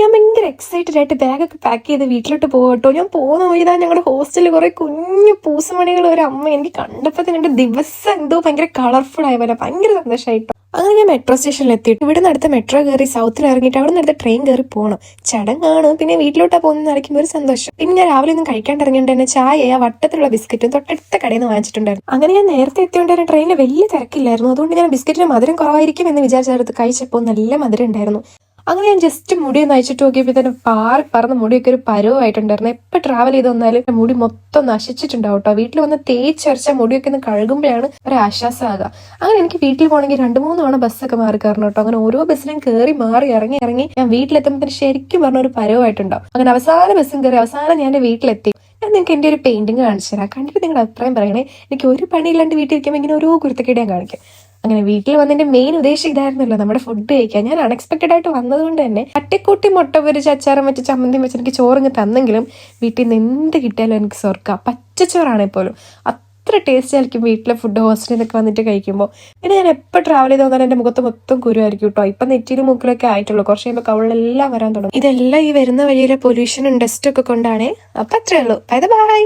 ഞാൻ ഭയങ്കര എക്സൈറ്റഡ് ആയിട്ട് ബാഗൊക്കെ പാക്ക് ചെയ്ത് വീട്ടിലോട്ട് പോകട്ടോ. ഞാൻ പോകുന്ന വഴി ഇതാ ഞങ്ങളുടെ ഹോസ്റ്റലിൽ കുറെ കുഞ്ഞു പൂസമണികൾ ഒരു അമ്മ എനിക്ക് കണ്ടപ്പോൾ തന്നെ എൻ്റെ ദിവസം എന്തോ ഭയങ്കര കളർഫുൾ ആയ പോലെ ഭയങ്കര സന്തോഷമായിട്ടോ. അങ്ങനെ ഞാൻ മെട്രോ സ്റ്റേഷനിൽ എത്തിയിട്ട് ഇവിടെ നിന്ന് അടുത്ത മെട്രോ കയറി സൗത്തിൽ ഇറങ്ങിയിട്ട് അവിടെ നിന്ന് അടുത്ത ട്രെയിൻ കയറി പോകണം. ചടങ്ങാണ്. പിന്നെ വീട്ടിലോട്ടാ പോകുന്ന നടക്കുമ്പോൾ ഒരു സന്തോഷം. പിന്നെ ഞാൻ രാവിലെ ഒന്നും കഴിക്കാണ്ട് ഇറങ്ങിയിട്ട് തന്നെ ചായ വട്ടത്തിലുള്ള ബിസ്ക്കറ്റും തൊട്ടടുത്ത കടയിൽ നിന്ന് വാങ്ങിച്ചിട്ടുണ്ടായിരുന്നു. അങ്ങനെ ഞാൻ നേരത്തെ എത്തിയോണ്ടായിരുന്നു ട്രെയിനിൽ വലിയ തിരക്കില്ലായിരുന്നു. അതുകൊണ്ട് ഞാൻ ബിസ്ക്കറ്റിന് മധുരം കുറവായിരിക്കും എന്ന് വിചാരിച്ചെടുത്ത് കഴിച്ചപ്പോൾ നല്ല മധുരം ഉണ്ടായിരുന്നു. അങ്ങനെ ഞാൻ ജസ്റ്റ് മുടി ഒന്ന് അയച്ചിട്ട് നോക്കിയപ്പോൾ തന്നെ പാറി പറന്ന് മുടിയൊക്കെ ഒരു പരുവായിട്ടുണ്ടായിരുന്നു. എപ്പോൾ ട്രാവൽ ചെയ്ത് വന്നാലും മുടി മൊത്തം നശിച്ചിട്ടുണ്ടാവും കേട്ടോ. വീട്ടിൽ വന്ന് തേച്ചരച്ച മുടിയൊക്കെ ഒന്ന് കഴുകുമ്പോഴാണ് ഒരു ആശ്വാസമാകുക. അങ്ങനെ എനിക്ക് വീട്ടിൽ പോകണമെങ്കിൽ 2-3 തവണ ബസ്സൊക്കെ മാറി കയറണം കേട്ടോ. അങ്ങനെ ഓരോ ബസ്സിലും കയറി മാറി ഇറങ്ങി ഞാൻ വീട്ടിലെത്തുമ്പോൾ ശരിക്കും പറഞ്ഞ ഒരു പരുവായിട്ടുണ്ടാവും. അങ്ങനെ അവസാന ബസ്സും കയറി അവസാനം ഞാൻ എൻ്റെ വീട്ടിലെത്തി. ഞാൻ നിങ്ങൾക്ക് എൻ്റെ ഒരു പെയിന്റിങ് കാണിച്ചു തരാം. കണ്ടിട്ട് നിങ്ങളുടെ അഭിപ്രായം പറയണേ. എനിക്ക് ഒരു പണിയില്ലാണ്ട് വീട്ടിലിരിക്കുമ്പോൾ ഇങ്ങനെ ഓരോ കുരുത്തക്കേട് ഞാൻ കാണിക്കും. അങ്ങനെ വീട്ടിൽ വന്നതിന്റെ മെയിൻ ഉദ്ദേശം ഇതായിരുന്നല്ലോ, നമ്മുടെ ഫുഡ് കഴിക്കാൻ. ഞാൻ അൺഎക്സ്പെക്ടഡ് ആയിട്ട് വന്നതുകൊണ്ട് തന്നെ തട്ടിക്കൂട്ടി മുട്ട പൊരിച്ച് അച്ചാറും വെച്ച് ചമ്മന്തിയും വെച്ച് എനിക്ക് ചോറിങ്ങ് തന്നെങ്കിലും വീട്ടിൽ നിന്ന് എന്ത് കിട്ടിയാലും എനിക്ക് സ്വർക്കാം. പച്ചച്ചോറാണെങ്കിൽ പോലും അത്ര ടേസ്റ്റ് ആയിരിക്കും വീട്ടിലെ ഫുഡ് ഹോസ്റ്റലിൽ നിന്നൊക്കെ വന്നിട്ട് കഴിക്കുമ്പോൾ. പിന്നെ ഞാൻ എപ്പോൾ ട്രാവൽ ചെയ്ത് വന്നാലും എൻ്റെ മുഖത്ത് മൊത്തം കുരുവായിരിക്കും കേട്ടോ. ഇപ്പം നെറ്റിയിലും മൂക്കിലൊക്കെ ആയിട്ടുള്ളൂ. കുറച്ച് കഴിയുമ്പോൾ കവളെല്ലാം വരാൻ തുടങ്ങും. ഇതെല്ലാം ഈ വരുന്ന വഴിയിലെ പൊല്യൂഷനും ഡസ്റ്റും ഒക്കെ കൊണ്ടാണേ. അപ്പം അത്രേ ഉള്ളൂ. ബൈ.